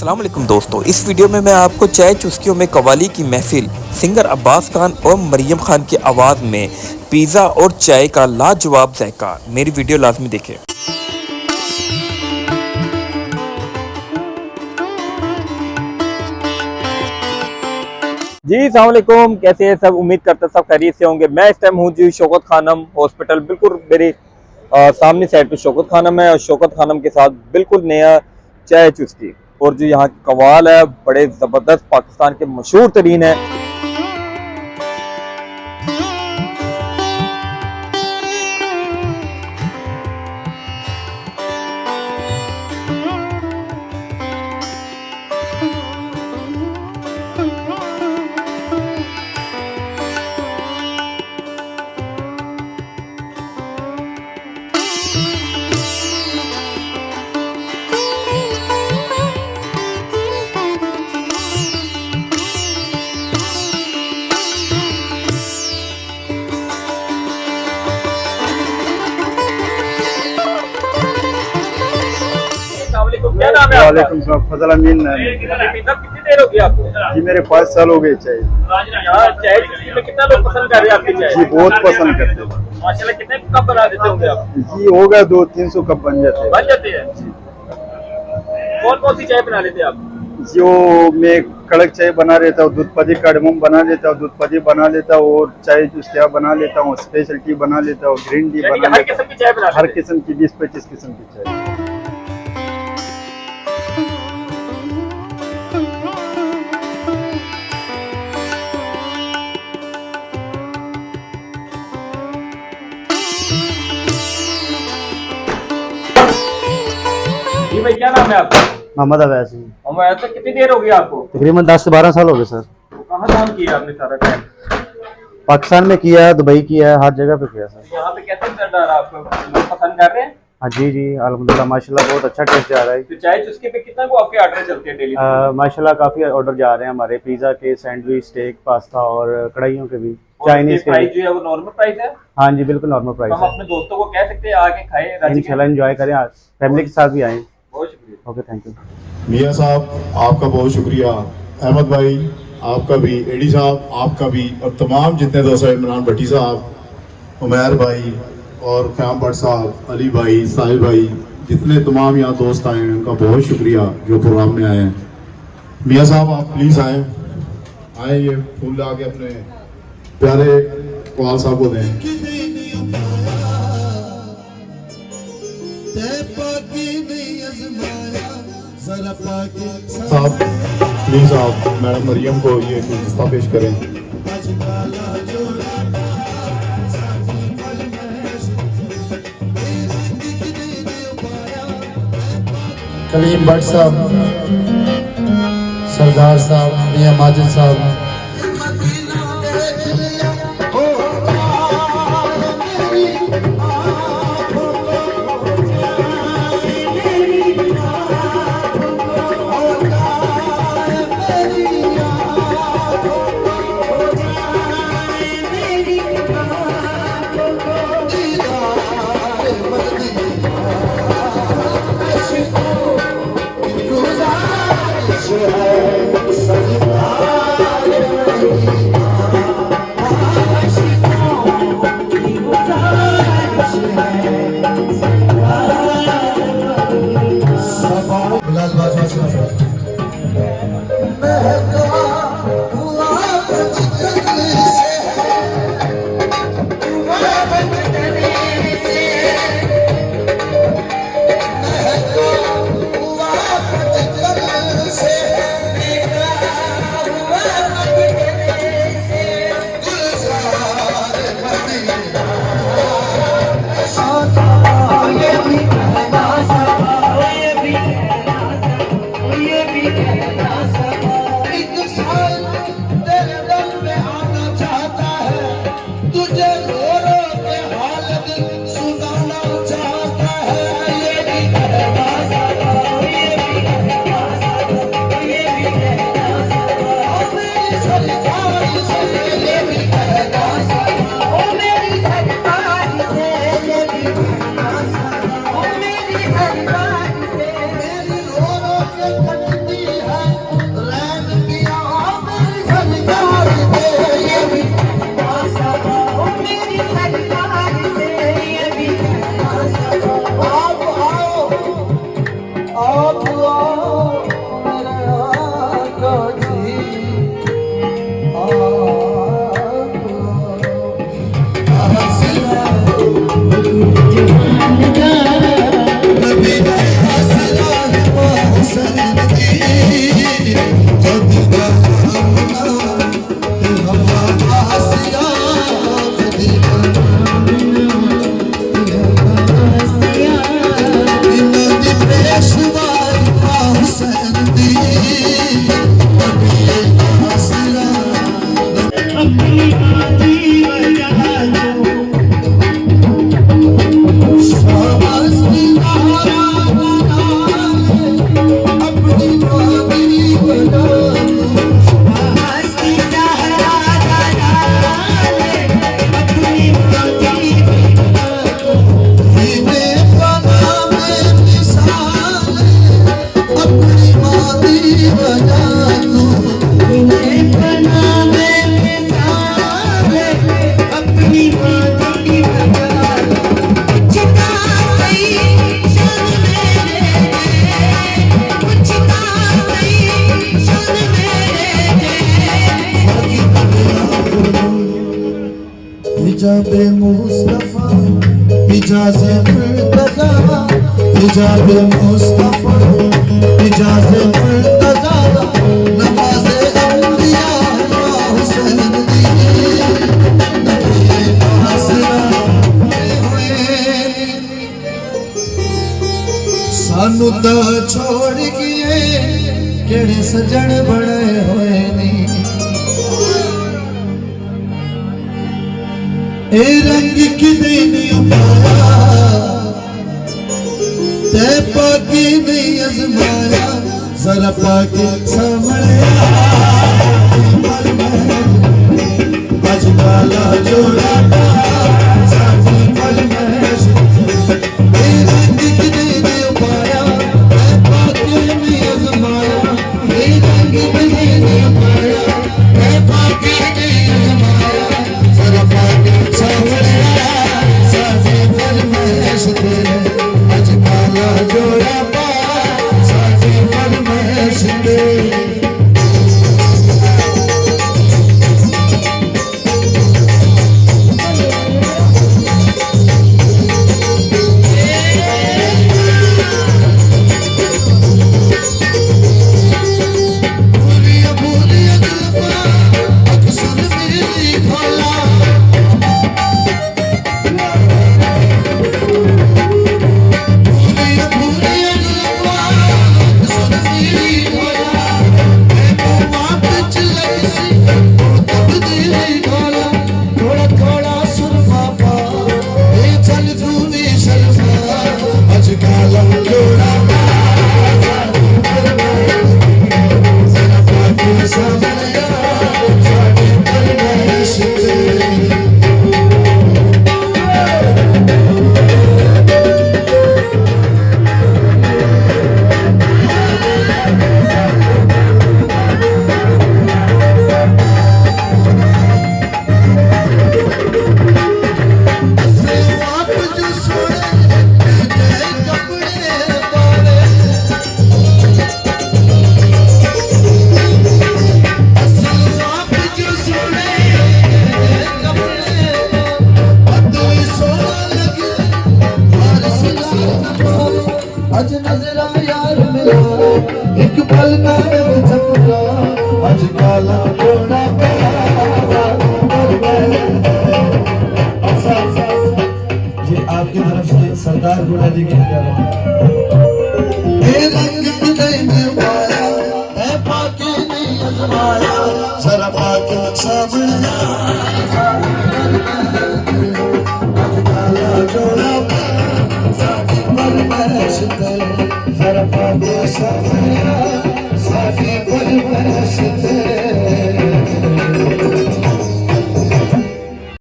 अस्सलाम वालेकुम दोस्तों, इस वीडियो में मैं आपको चाय चुस्कियों में कव्वाली की महफिल सिंगर अब्बास खान और मरियम खान की आवाज़ में पिज़्ज़ा और चाय का लाजवाब जायका। मेरी वीडियो लाजमी देखें। जी अस्सलाम वालेकुम, कैसे हैं सब? उम्मीद करता सब खैरियत से होंगे। मैं इस टाइम हूँ जी शौकत खानम हॉस्पिटल, बिल्कुल मेरे सामने साइड पे शौकत खानम है और शौकत खानम के साथ बिल्कुल नया चाय चुस्की और जो यहाँ की कवाल है बड़े ज़बरदस्त, पाकिस्तान के मशहूर तरीन है। क्या नाम है आपका? वालेकुम सलाम, फजल अमीन। कितनी देर हो गई आपको? जी मेरे 5 साल हो गए चाय। यहाँ चाय चुस्की में कितना लोग पसंद कर रहे हैं आपकी चाय? जी बहुत पसंद करते हैं। माशाल्लाह, कितने कप बना देते होंगे आप? जी हो गया 200-300 कप बन जाते हैं। बन जाते हैं। कौन कौन सी चाय बना लेते हैं आप? जो मैं कड़क चाय बना लेता हूँ, दूध पदी कार्डमम बना लेता हूँ, दूध पदी बना लेता हूँ और चाय चुस्किया बना लेता हूँ, स्पेशल टी बना लेता हूँ, ग्रीन टी यानी कि बना हर लेता किस्म की चाय बना हूँ। हर लेते हैं। किस्म की 20-25 किस्म की चाय। जी भाई, क्या नाम है आपका? मोहम्मद अवैसी। और तो कितनी देर हो गई आपको? तकरीबन 10 से 12 साल हो गए सर। कहाँ काम किया आपने सारा टाइम? पाकिस्तान में किया है, दुबई किया है, हर जगह पे किया सर। यहाँ पे कैसे चल रहा है आपको? लोग पसंद कर रहे हैं? हाँ जी जी, अल्हम्दुलिल्लाह माशाल्लाह बहुत अच्छा टेस्ट जा रहा है। तो चाय चुस्की पे कितना को आपके ऑर्डर चलते हैं डेली? माशाल्लाह काफ़ी ऑर्डर जा रहे हैं हमारे, पिज़्ज़ा के, सैंडविच, स्टेक, पास्ता और कढ़ाइयों के भी, चाइनीज़ के प्राइस भी। जो है वो नॉर्मल प्राइस है? हाँ जी बिल्कुल नॉर्मल प्राइस हम है। अपने दोस्तों को कह सकते हैं आके खाए, राजी इंशाल्लाह एंजॉय करें, फैमिली के साथ भी आएँ। बहुत शुक्रिया। Okay, thank you. मियाँ साहब आपका बहुत शुक्रिया, अहमद भाई आपका भी, एडी साहब आपका भी, और तमाम जितने दोस्त हैं, इमरान भट्टी साहब, उमैर भाई और क़याम भट्ट साहब, अली भाई, साहिब भाई, जितने तमाम यहाँ दोस्त आए हैं उनका बहुत शुक्रिया जो प्रोग्राम में आए हैं। मियाँ साहब आप प्लीज़ आए ये फूल ला के अपने प्यारे कवाल साहब को दें। साहब प्लीज आप मैडम मरियम को ये गुलदस्ता पेश करें। कलीम भट्ट साहब, सरदार साहब, मियां माजिद साहब, हिजाब मुस्तफा हिजाज मुर्तजा हिजाब मुस्तफा हिजाज मुर्तजा नमाज अंबिया हुसैन दी आसरा होए सानू ता छोड़ गए केड़े सजन बड़े होए नी ए रंग किदे नहीं पाया ते पाकी नहीं अजमाया जरा पाके संभलिया आज काला जोड़ा साथी पल में ए रंग किदे नहीं पाया ते पाकी नहीं अजमाया ए रंग किदे नहीं पाया ते पाकी नहीं अजमाया जरा पाके संभलिया साथी पल में तेरे आज काला जोड़ा पा साथी पल में तेरे आज नजरा यार मिला एक पल में झपका आज काला घोड़ा ये आपकी तरफ से सरदार घोड़ा जी के रंग नहीं पाया है पाके नहीं अजमाया जरा पाके सामने आज काला घोड़ा जरा पाके सामने साथी पल में